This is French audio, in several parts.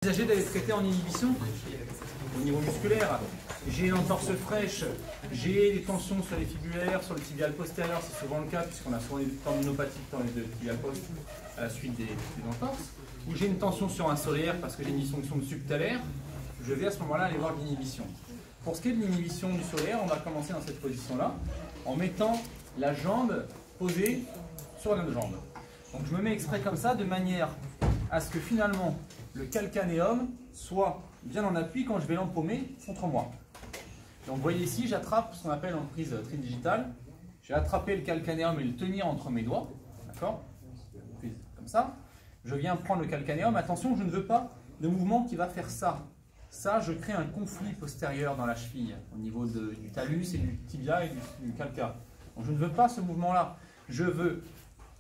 Envisagez d'aller traiter en inhibition au niveau musculaire. J'ai une entorse fraîche, j'ai des tensions sur les fibulaires, sur le tibial postérieur, c'est souvent le cas puisqu'on a souvent des tendinopathies dans les deux tibial post à la suite des entorses. Ou j'ai une tension sur un solaire parce que j'ai une dysfonction subtalaire, je vais à ce moment-là aller voir l'inhibition. Pour ce qui est de l'inhibition du solaire, on va commencer dans cette position-là en mettant la jambe posée sur la jambe. Donc je me mets exprès comme ça de manière à ce que finalement le calcanéum soit bien en appui quand je vais l'empaumer contre moi. Donc vous voyez ici, j'attrape ce qu'on appelle en prise tridigitale. Je vais attraper le calcanéum et le tenir entre mes doigts. D'accord? Comme ça. Je viens prendre le calcanéum. Attention, je ne veux pas de mouvement qui va faire ça. Ça, je crée un conflit postérieur dans la cheville au niveau du talus et du tibia et du calca. Donc je ne veux pas ce mouvement-là. Je veux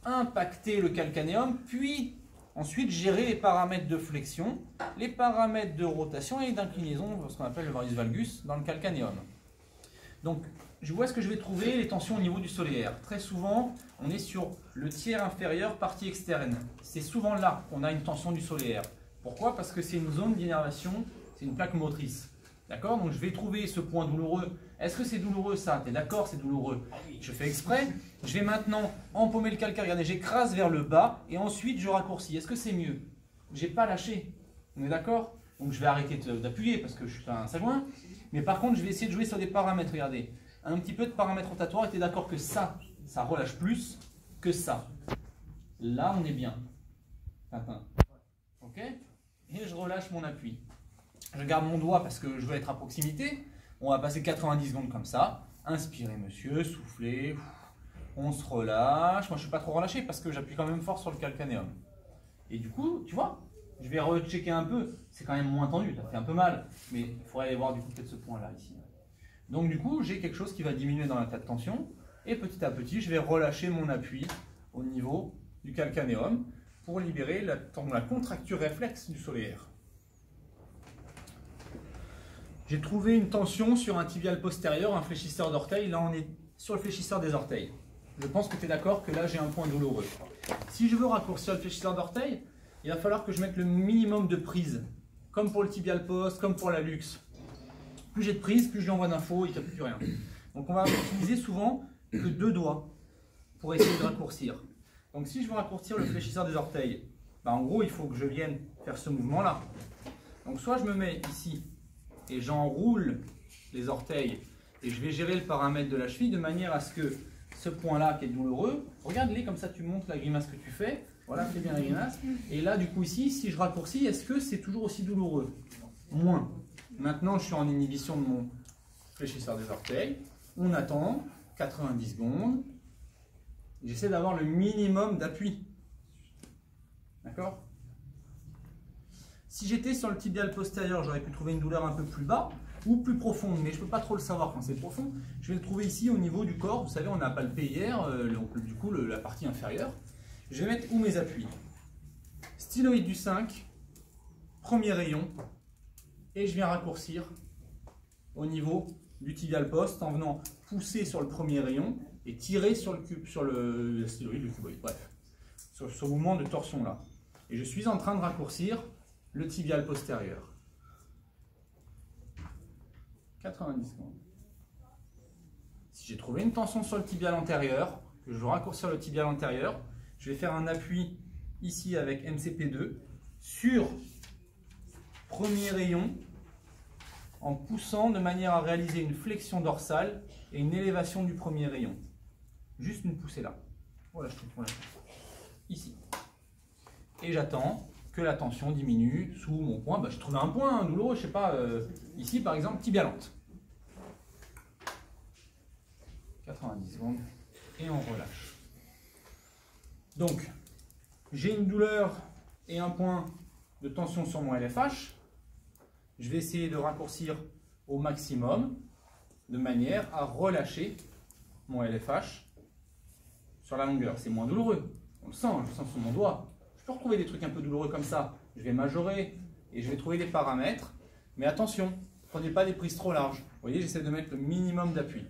impacter le calcanéum, puis ensuite gérer les paramètres de flexion, les paramètres de rotation et d'inclinaison, ce qu'on appelle le varius valgus, dans le calcanéum. Donc, où est-ce que je vais trouver les tensions au niveau du solaire? Très souvent, on est sur le tiers inférieur, partie externe. C'est souvent là qu'on a une tension du solaire. Pourquoi? Parce que c'est une zone d'innervation, c'est une plaque motrice. D'accord? Donc, je vais trouver ce point douloureux. Est-ce que c'est douloureux ça? Tu es d'accord, c'est douloureux. Je fais exprès. Je vais maintenant empaumer le calcaire. Regardez, j'écrase vers le bas et ensuite je raccourcis. Est-ce que c'est mieux? J'ai pas lâché. On est d'accord? Donc je vais arrêter d'appuyer parce que je suis un sagouin. Mais par contre, je vais essayer de jouer sur des paramètres. Regardez, un petit peu de paramètres rotatoires. Et tu es d'accord que ça relâche plus que ça. Là, on est bien. Ok? Et je relâche mon appui. Je garde mon doigt parce que je veux être à proximité. On va passer 90 secondes comme ça. Inspirez, monsieur, soufflez. On se relâche. Moi, je ne suis pas trop relâché parce que j'appuie quand même fort sur le calcanéum. Et du coup, tu vois, je vais rechecker un peu. C'est quand même moins tendu. Ça fait un peu mal. Mais il faudrait aller voir du coup peut-être ce point-là ici. Donc du coup, j'ai quelque chose qui va diminuer dans la tas de tension. Et petit à petit, je vais relâcher mon appui au niveau du calcanéum pour libérer la contracture réflexe du solaire. J'ai trouvé une tension sur un tibial postérieur, un fléchisseur d'orteil. Là, on est sur le fléchisseur des orteils. Je pense que tu es d'accord que là, j'ai un point douloureux. Si je veux raccourcir le fléchisseur d'orteil, il va falloir que je mette le minimum de prise, comme pour le tibial post, comme pour la luxe. Plus j'ai de prise, plus je lui envoie d'infos, il ne capte plus rien. Donc, on va utiliser souvent que 2 doigts pour essayer de raccourcir. Donc, si je veux raccourcir le fléchisseur des orteils, en gros, il faut que je vienne faire ce mouvement-là. Donc, soit je me mets ici et j'enroule les orteils et je vais gérer le paramètre de la cheville de manière à ce que ce point-là qui est douloureux, regarde-les comme ça, tu montres la grimace que tu fais, voilà, fais bien la grimace, et là du coup ici, si je raccourcis, est-ce que c'est toujours aussi douloureux? Moins. Maintenant je suis en inhibition de mon fléchisseur des orteils, on attend 90 secondes, j'essaie d'avoir le minimum d'appui, d'accord? Si j'étais sur le tibial postérieur, j'aurais pu trouver une douleur un peu plus bas ou plus profonde, mais je ne peux pas trop le savoir quand c'est profond. Je vais le trouver ici au niveau du corps. Vous savez, on a palpé hier, du coup, la partie inférieure. Je vais mettre où mes appuis? Styloïde du 5, premier rayon, et je viens raccourcir au niveau du tibial post en venant pousser sur le premier rayon et tirer sur le cube, sur le styloïde, le cuboïde, bref, sur ce mouvement de torsion là. Et je suis en train de raccourcir le tibial postérieur. 90 secondes. Si j'ai trouvé une tension sur le tibial antérieur, que je veux raccourcir le tibial antérieur, je vais faire un appui ici avec MCP2 sur premier rayon en poussant de manière à réaliser une flexion dorsale et une élévation du premier rayon. Juste une poussée là. Voilà, je trouve ici. Et j'attends que la tension diminue sous mon point. Je trouve un point douloureux, je sais pas, ici par exemple, tibialante. 90 secondes et on relâche. Donc, j'ai une douleur et un point de tension sur mon LFH. Je vais essayer de raccourcir au maximum de manière à relâcher mon LFH sur la longueur. C'est moins douloureux, on le sent, je le sens sur mon doigt. Je peux retrouver des trucs un peu douloureux comme ça. Je vais majorer et je vais trouver des paramètres. Mais attention, ne prenez pas des prises trop larges. Vous voyez, j'essaie de mettre le minimum d'appui.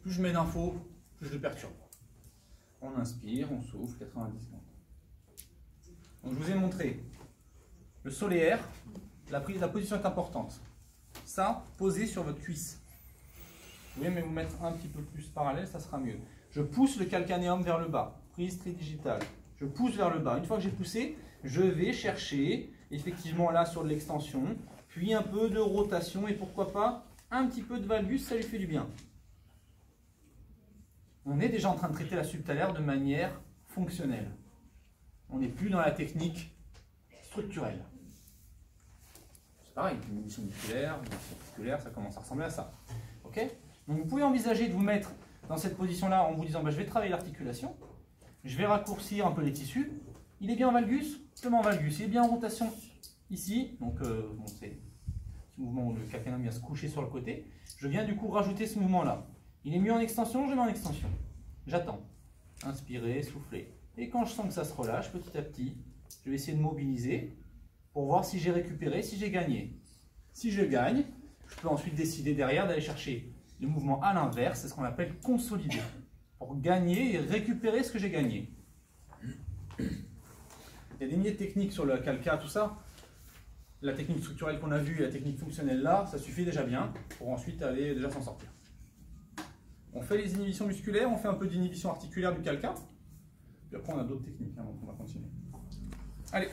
Plus je mets d'infos, plus je le perturbe. On inspire, on souffle, 90 secondes. Donc je vous ai montré Le solaire, la position est importante. Ça, posé sur votre cuisse. Vous pouvez même vous mettre un petit peu plus parallèle, ça sera mieux. Je pousse le calcanéum vers le bas, prise tridigitale. Je pousse vers le bas. Une fois que j'ai poussé, je vais chercher, effectivement là sur de l'extension, puis un peu de rotation et pourquoi pas un petit peu de valgus, ça lui fait du bien. On est déjà en train de traiter la subtalaire de manière fonctionnelle. On n'est plus dans la technique structurelle. C'est pareil, une inhibition musculaire, ça commence à ressembler à ça. Ok ? Donc vous pouvez envisager de vous mettre dans cette position-là en vous disant bah, je vais travailler l'articulation, je vais raccourcir un peu les tissus. Il est bien en valgus, je le mets en valgus. Il est bien en rotation ici, donc bon, c'est ce mouvement où le calcanéum vient se coucher sur le côté. Je viens du coup rajouter ce mouvement-là. Il est mieux en extension, je le mets en extension. J'attends. Inspirer, souffler. Et quand je sens que ça se relâche petit à petit, je vais essayer de mobiliser pour voir si j'ai récupéré, si j'ai gagné. Si je gagne, je peux ensuite décider derrière d'aller chercher le mouvement à l'inverse, c'est ce qu'on appelle consolider, pour gagner et récupérer ce que j'ai gagné. Il y a des milliers de techniques sur le calca, tout ça. La technique structurelle qu'on a vue et la technique fonctionnelle là, ça suffit déjà bien pour ensuite aller déjà s'en sortir. On fait les inhibitions musculaires, on fait un peu d'inhibition articulaire du calca, puis après on a d'autres techniques, hein, donc on va continuer. Allez.